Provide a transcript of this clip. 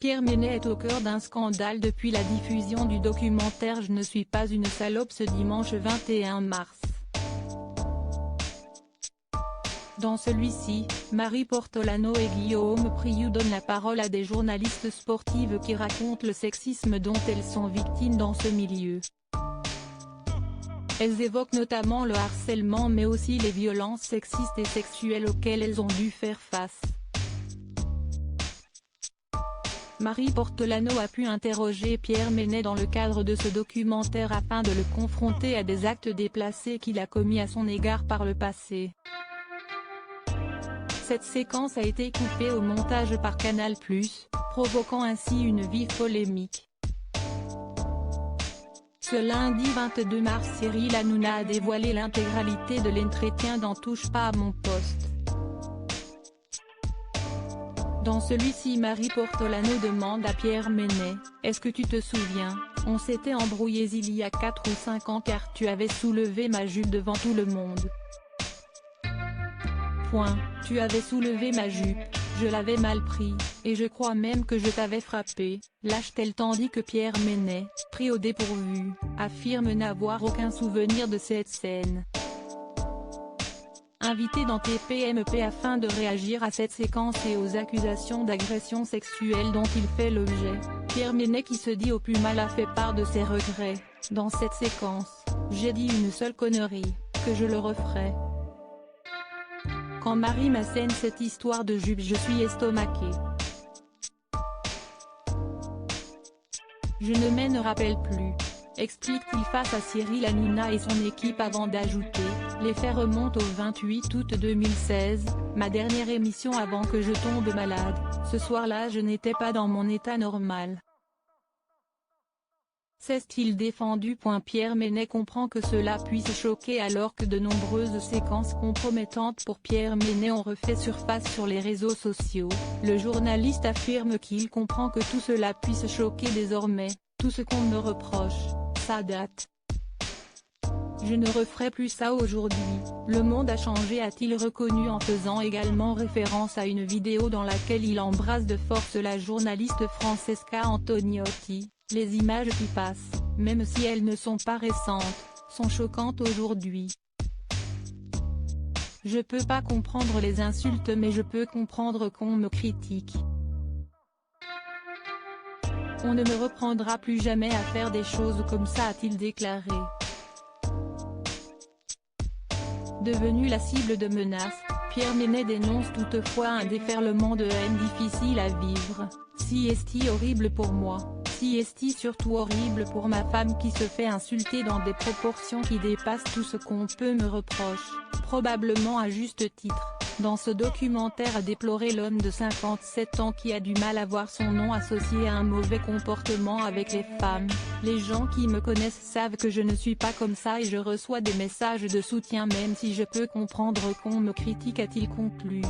Pierre Ménès est au cœur d'un scandale depuis la diffusion du documentaire Je ne suis pas une salope ce dimanche 21 mars. Dans celui-ci, Marie Portolano et Guillaume Priou donnent la parole à des journalistes sportives qui racontent le sexisme dont elles sont victimes dans ce milieu. Elles évoquent notamment le harcèlement mais aussi les violences sexistes et sexuelles auxquelles elles ont dû faire face. Marie Portolano a pu interroger Pierre Ménès dans le cadre de ce documentaire afin de le confronter à des actes déplacés qu'il a commis à son égard par le passé. Cette séquence a été coupée au montage par Canal+, provoquant ainsi une vive polémique. Ce lundi 22 mars, Cyril Hanouna a dévoilé l'intégralité de l'entretien dans Touche pas à mon poste. Dans celui-ci, Marie Portolano demande à Pierre Ménès « Est-ce que tu te souviens, on s'était embrouillés il y a 4 ou 5 ans car tu avais soulevé ma jupe devant tout le monde. Tu avais soulevé ma jupe, je l'avais mal pris, et je crois même que je t'avais frappé », lâche-t-elle tandis que Pierre Ménès, pris au dépourvu, affirme n'avoir aucun souvenir de cette scène. Invité dans TPMP afin de réagir à cette séquence et aux accusations d'agression sexuelle dont il fait l'objet, Pierre Ménès qui se dit au plus mal a fait part de ses regrets. Dans cette séquence, j'ai dit une seule connerie, que je le referai. Quand Marie m'assène cette histoire de jupe je suis estomaqué. Je ne m'en rappelle plus, explique-t-il face à Cyril Hanouna et son équipe avant d'ajouter « Les faits remontent au 28 août 2016, ma dernière émission avant que je tombe malade, ce soir-là je n'étais pas dans mon état normal. » S'est-il défendu? Pierre Ménès comprend que cela puisse choquer alors que de nombreuses séquences compromettantes pour Pierre Ménès ont refait surface sur les réseaux sociaux. Le journaliste affirme qu'il comprend que tout cela puisse choquer désormais, tout ce qu'on me reproche, ça date. Je ne referai plus ça aujourd'hui, le monde a changé a-t-il reconnu en faisant également référence à une vidéo dans laquelle il embrasse de force la journaliste Francesca Antoniotti. Les images qui passent, même si elles ne sont pas récentes, sont choquantes aujourd'hui. Je peux pas comprendre les insultes mais je peux comprendre qu'on me critique. On ne me reprendra plus jamais à faire des choses comme ça a-t-il déclaré. Devenu la cible de menaces, Pierre Ménès dénonce toutefois un déferlement de haine difficile à vivre. Si est horrible pour moi, si est surtout horrible pour ma femme qui se fait insulter dans des proportions qui dépassent tout ce qu'on peut me reprocher, probablement à juste titre. Dans ce documentaire a déploré l'homme de 57 ans qui a du mal à voir son nom associé à un mauvais comportement avec les femmes. Les gens qui me connaissent savent que je ne suis pas comme ça et je reçois des messages de soutien même si je peux comprendre qu'on me critique a-t-il conclu.